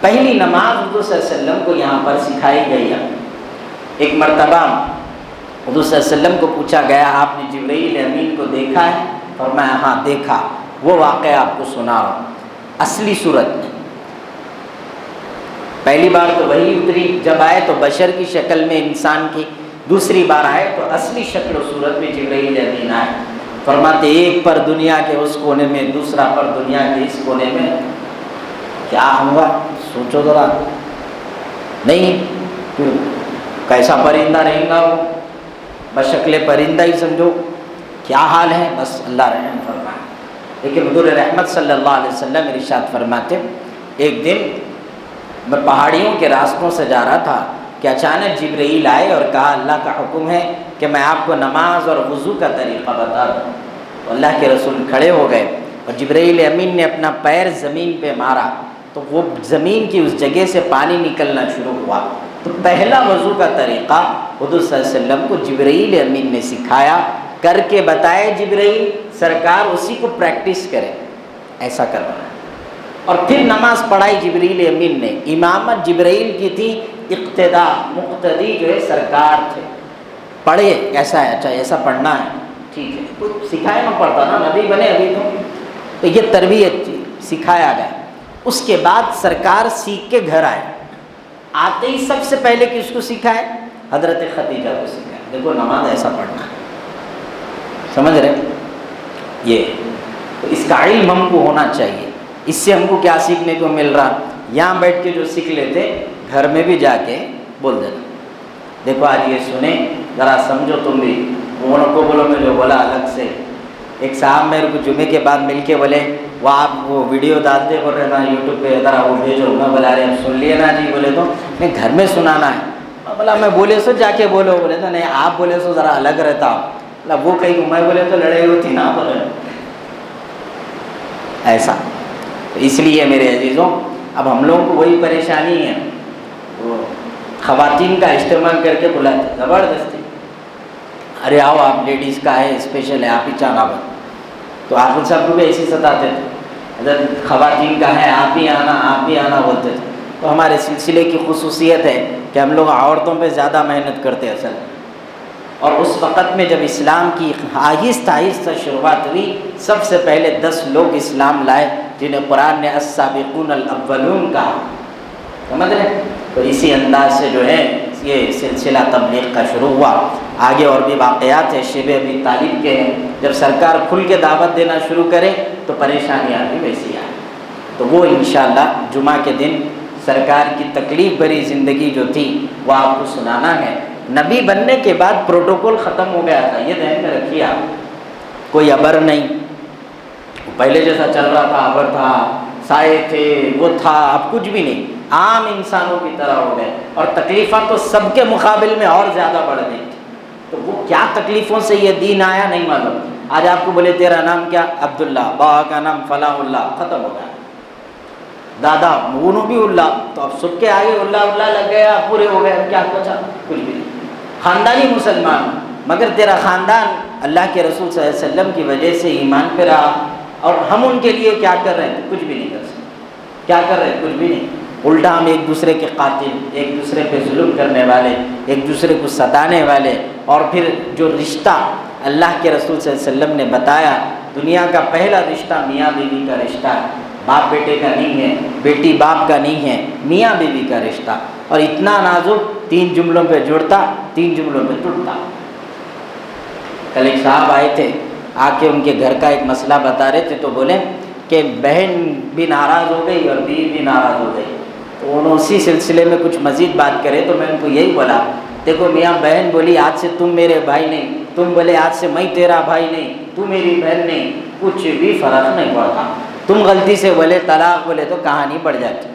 پہلی نماز حضور صلی اللہ علیہ وسلم کو یہاں پر سکھائی گئی ہے۔ ایک مرتبہ حضور صلی اللہ علیہ وسلم کو پوچھا گیا آپ نے جبرائیل امین کو دیکھا ہے؟ فرمایا ہاں دیکھا۔ وہ واقعہ آپ کو سنا رہا ہوں۔ اصلی صورت میں پہلی بار تو وہی اتری، جب آئے تو بشر کی شکل میں انسان کی، دوسری بار آئے تو اصلی شکل و صورت میں جبرائیل امین آئے۔ فرماتے ایک پر دنیا کے اس کونے میں، دوسرا پر دنیا کے اس کونے میں، کیا ہوا سوچو ذرا، نہیں کیوں کیسا پرندہ رہے گا وہ، بشکل پرندہ ہی سمجھو، کیا حال ہے، بس اللہ رحم فرمائے۔ لیکن حضور رحمت صلی اللہ علیہ وسلم ارشاد فرماتے، ایک دن میں پہاڑیوں کے راستوں سے جا رہا تھا کہ اچانک جبرائیل آئے اور کہا اللہ کا حکم ہے کہ میں آپ کو نماز اور وضو کا طریقہ بتا دوں۔ تو اللہ کے رسول کھڑے ہو گئے اور جبرائیل امین نے اپنا پیر زمین پہ مارا تو وہ زمین کی اس جگہ سے پانی نکلنا شروع ہوا۔ تو پہلا وضو کا طریقہ حضور صلی اللہ علیہ وسلم کو جبرائیل امین نے سکھایا، کر کے بتائے جبرائیل، سرکار اسی کو پریکٹس کرے، ایسا کرنا۔ اور پھر نماز پڑھائی جبرائیل امین نے، امامت جبرائیل کی تھی، اقتدا مقتدی جو ہے سرکار تھے، پڑھے ایسا ہے، اچھا ایسا پڑھنا ہے، ٹھیک ہے، تو سکھایا نہ پڑتا نا، نبی بنے ابھی تو یہ تربیت تھی، سکھایا گیا۔ اس کے بعد سرکار سیکھ کے گھر آئے، آتے ہی سب سے پہلے کس کو سکھائے؟ حضرت خدیجہ کو سکھائے، دیکھو نماز ایسا پڑھنا ہے، سمجھ رہے؟ یہ تو اس کا علم ہم کو ہونا چاہیے۔ اس سے ہم کو کیا سیکھنے کو مل رہا؟ یہاں بیٹھ کے جو سیکھ لیتے گھر میں بھی جا کے بول دینا، دیکھو آج یہ سنیں ذرا سمجھو تم بھی، وہ کو بولو میں جو بولا الگ سے۔ ایک صاحب میرے کو جمعے کے بعد مل کے بولے وہ آپ وہ ویڈیو ڈالتے بول رہے نا یوٹیوب پہ، ذرا وہ بھیجو، میں بولا رہے سن لیے نا جی، بولے تو نہیں گھر میں سنانا ہے، بولا میں بولے سو جا کے بولو، بولے تو نہیں آپ بولے سو ذرا الگ رہتا، بولا وہ کہیں میں بولے تو لڑائی ہوتی نا، بولے ایسا۔ تو اس لیے میرے عزیزوں اب ہم لوگوں کو وہی پریشانی ہے، وہ خواتین کا استعمال کر کے بلاتے زبردستی، ارے آؤ آپ لیڈیز کا ہے اسپیشل ہے، آپ ہی چانا بن، تو آپ سب کو بھی ایسے ستاتے تھے، اگر خواتین کا ہے آپ ہی آنا بولتے تھے۔ تو ہمارے سلسلے کی خصوصیت ہے کہ ہم لوگ عورتوں پہ زیادہ محنت کرتے اصل، اور اس وقت میں جب اسلام کی آہستہ آہستہ شروعات ہوئی، سب سے پہلے 10 لوگ اسلام لائے جنہیں قرآن نے السابقون الاولون کہا، سمجھ رہے؟ تو اسی انداز سے جو ہے یہ سلسلہ تبلیغ کا شروع ہوا۔ آگے اور بھی واقعات ہیں شیب ابی طالب کے ہیں، جب سرکار کھل کے دعوت دینا شروع کرے تو پریشانیاں بھی ویسی آئیں، تو وہ انشاءاللہ جمعہ کے دن سرکار کی تکلیف بھری زندگی جو تھی وہ آپ کو سنانا ہے۔ نبی بننے کے بعد پروٹوکول ختم ہو گیا تھا، یہ ذہن میں رکھیے آپ، کوئی ابر نہیں، پہلے جیسا چل رہا تھا، ابر تھا، سائے تھے، وہ تھا، اب کچھ بھی نہیں، عام انسانوں کی طرح ہو گئے، اور تکلیفات تو سب کے مقابل میں اور زیادہ بڑھ گئی تھی۔ تو وہ کیا تکلیفوں سے یہ دین آیا نہیں معلوم۔ آج آپ کو بولے تیرا نام کیا؟ عبداللہ، بابا کا نام فلاں اللہ، ختم ہو گیا، دادا انہوں بھی اللہ، تو اب سب کے آگے اللہ لگ گیا، پورے ہو گئے، کیا بچا؟ کچھ بھی نہیں، خاندانی مسلمان، مگر تیرا خاندان اللہ کے رسول صلی اللہ علیہ وسلم کی وجہ سے ایمان پہ رہا، اور ہم ان کے لیے کیا کر رہے ہیں؟ کچھ بھی نہیں کر سکتے، کیا کر رہے ہیں؟ کچھ بھی نہیں، الٹا ہم ایک دوسرے کے قاتل، ایک دوسرے پہ ظلم کرنے والے، ایک دوسرے کو ستانے والے، اور پھر جو رشتہ اللہ کے رسول صلی اللہ علیہ وسلم نے بتایا، دنیا کا پہلا رشتہ میاں بیوی کا رشتہ ہے، باپ بیٹے کا نہیں ہے، بیٹی باپ کا نہیں ہے، میاں بیوی کا رشتہ، اور اتنا نازک، 3 جملوں پہ جڑتا، 3 جملوں پہ ٹوٹتا۔ کل ایک صاحب آئے تھے، آ کے ان کے گھر کا ایک مسئلہ بتا رہے تھے، تو بولے کہ بہن بھی ناراض ہو گئی اور بیوی بھی ناراض ہو گئی، تو انہوں اسی سلسلے میں کچھ مزید بات کرے، تو میں ان کو یہی بولا، دیکھو میاں بہن بولی آج سے تم میرے بھائی نہیں، تم بولے آج سے میں تیرا بھائی نہیں، تو میری بہن نہیں، کچھ بھی فرق نہیں پڑتا۔ تم غلطی سے بولے طلاق بولے تو کہانی بڑھ جاتی،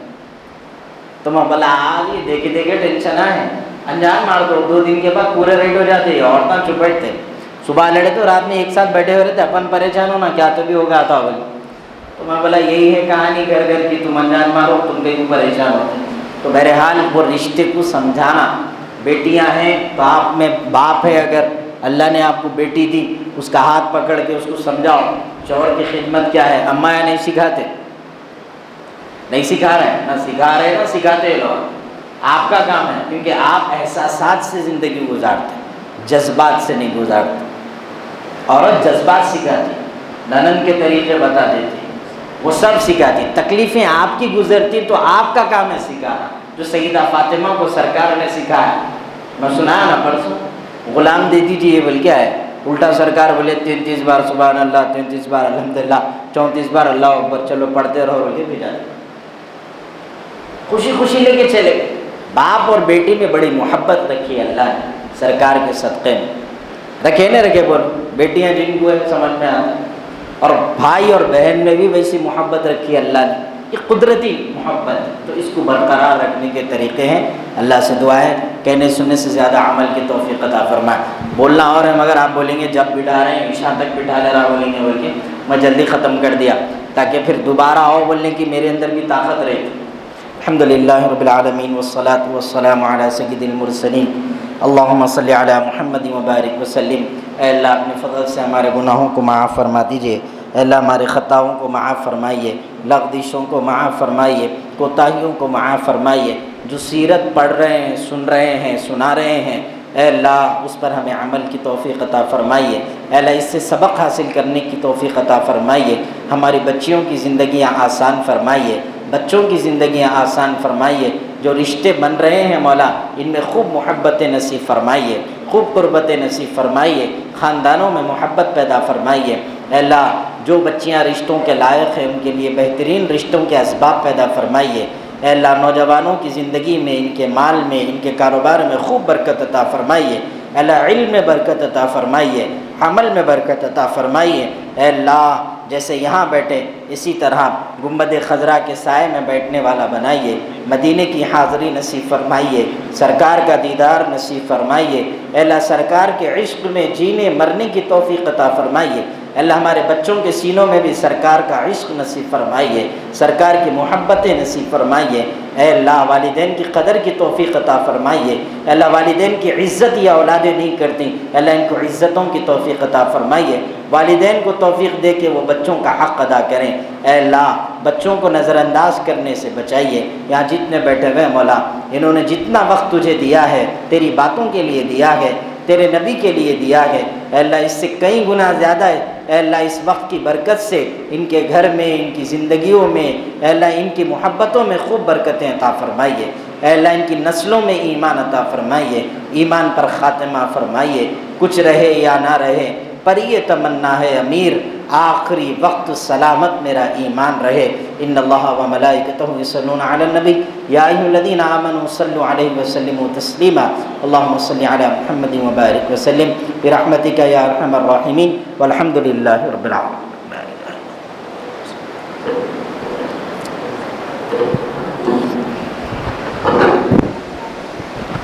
تو میں بولا آج یہ دیکھے دیکھے ٹینشن ہے، انجان مار دو، 2 دن کے بعد پورے ریٹ ہو جاتے، عورتیں چپ بیٹھتے، صبح لڑے تو رات میں ایک ساتھ بیٹھے ہوئے رہتے، اپن پریشان ہونا کیا تو بھی ہوگا تھا بولے، تو میں بولا یہی ہے کہانی گھر گھر کی، تم انجان مارو تم کہیں پریشان ہوتے۔ تو بہرحال وہ رشتے کو سمجھانا، بیٹیاں ہیں تو آپ میں باپ ہے، اگر اللہ نے آپ کو بیٹی دی اس کا ہاتھ پکڑ کے اس کو سمجھاؤ شوہر کی خدمت کیا ہے۔ اماں نہیں سکھاتے، نہیں سکھا رہے ہیں، نہ سکھا رہے نہ سکھاتے لوگ، آپ کا کام ہے، کیونکہ آپ احساسات سے زندگی گزارتے، جذبات سے نہیں گزارتے۔ عورت جذبات سکھاتی، ننن کے طریقے بتا دیتی، وہ سب سکھاتی، تکلیفیں آپ کی گزرتی تو آپ کا کام ہے سکھانا، جو سیدہ فاطمہ کو سرکار نے سکھایا، میں سنایا نا پرسوں، غلام دے دیجیے بول کیا ہے، الٹا سرکار بولے 33 بار سبحان اللہ، 33 بار الحمدللہ، 34 بار اللہ اکبر، چلو پڑھتے رہو، یہ بھی جاتے۔ خوشی خوشی لے کے چلے گئے۔ باپ اور بیٹی میں بڑی محبت رکھی اللہ نے سرکار کے صدقے میں، رکھے نہ رکھے بولو، بیٹیاں جن کو ہے سمجھ میں آتا، اور بھائی اور بہن میں بھی ویسی محبت رکھی اللہ نے، یہ قدرتی محبت، تو اس کو برقرار رکھنے کے طریقے ہیں۔ اللہ سے دعا ہے کہنے سننے سے زیادہ عمل کی توفیق عطا فرمائے۔ بولنا اور ہے مگر آپ بولیں گے جب بٹھا رہے ہیں عشاء تک بٹھا لے رہا بولیں گے بول کے میں جلدی ختم کر دیا تاکہ پھر دوبارہ آؤ بولنے کی میرے اندر بھی طاقت رہے۔ الحمدللہ رب العالمین والصلاة والسلام علی سید المرسلین اللہم صلی علی محمد وبارک وسلم۔ اے اللہ اپنے فضل سے ہمارے گناہوں کو معاف فرما دیجئے، اے اللہ ہمارے خطاؤں کو معاف فرمائیے، لغزشوں کو معاف فرمائیے، کوتاہیوں کو معاف فرمائیے۔ جو سیرت پڑھ رہے ہیں، سن رہے ہیں، سنا رہے ہیں، اے اللہ اس پر ہمیں عمل کی توفیق عطا فرمائیے، اے اللہ اس سے سبق حاصل کرنے کی توفیق عطا فرمائیے۔ ہماری بچیوں کی زندگیاں آسان فرمائیے، بچوں کی زندگیاں آسان فرمائیے۔ جو رشتے بن رہے ہیں مولا ان میں خوب محبت نصیب فرمائیے، خوب قربت نصیب فرمائیے، خاندانوں میں محبت پیدا فرمائیے۔ اے اللہ جو بچیاں رشتوں کے لائق ہیں ان کے لیے بہترین رشتوں کے اسباب پیدا فرمائیے۔ اے اللہ نوجوانوں کی زندگی میں، ان کے مال میں، ان کے کاروبار میں خوب برکت عطا فرمائیے۔ اے اللہ علم میں برکت عطا فرمائیے، عمل میں برکت عطا فرمائیے۔ اے اللہ جیسے یہاں بیٹھے اسی طرح گنبد خضرا کے سائے میں بیٹھنے والا بنائیے، مدینے کی حاضری نصیب فرمائیے، سرکار کا دیدار نصیب فرمائیے۔ اے اللہ سرکار کے عشق میں جینے مرنے کی توفیق عطا فرمائیے۔ اے اللہ ہمارے بچوں کے سینوں میں بھی سرکار کا عشق نصیب فرمائیے، سرکار کی محبتیں نصیب فرمائیے۔ اے اللہ والدین کی قدر کی توفیق عطا فرمائیے۔ اے اللہ والدین کی عزت یہ اولادیں نہیں کرتی، اے اللہ ان کو عزتوں کی توفیق عطا فرمائیے۔ والدین کو توفیق دے کے وہ بچوں کا حق ادا کریں۔ اے اللہ بچوں کو نظر انداز کرنے سے بچائیے۔ یہاں جتنے بیٹھے ہوئے مولا انہوں نے جتنا وقت تجھے دیا ہے تیری باتوں کے لیے دیا ہے، تیرے نبی کے لیے دیا ہے، اے اللہ اس سے کئی گنا زیادہ ہے۔ اے اللہ اس وقت کی برکت سے ان کے گھر میں، ان کی زندگیوں میں، اے اللہ ان کی محبتوں میں خوب برکتیں عطا فرمائیے۔ اے اللہ ان کی نسلوں میں ایمان عطا فرمائیے، ایمان پر خاتمہ فرمائیے۔ کچھ رہے یا نہ رہے پر یہ تمنا ہے امیر، آخری وقت سلامت میرا ایمان رہے۔ ان اللہ و ملائکتہ یصلون علی النبی یا ایھا الذین آمنوا صلوا علیہ وسلموا تسلیما اللہم صل علی محمد وبارک وسلم برحمتک یا ارحم الراحمین والحمد للہ رب العالمین۔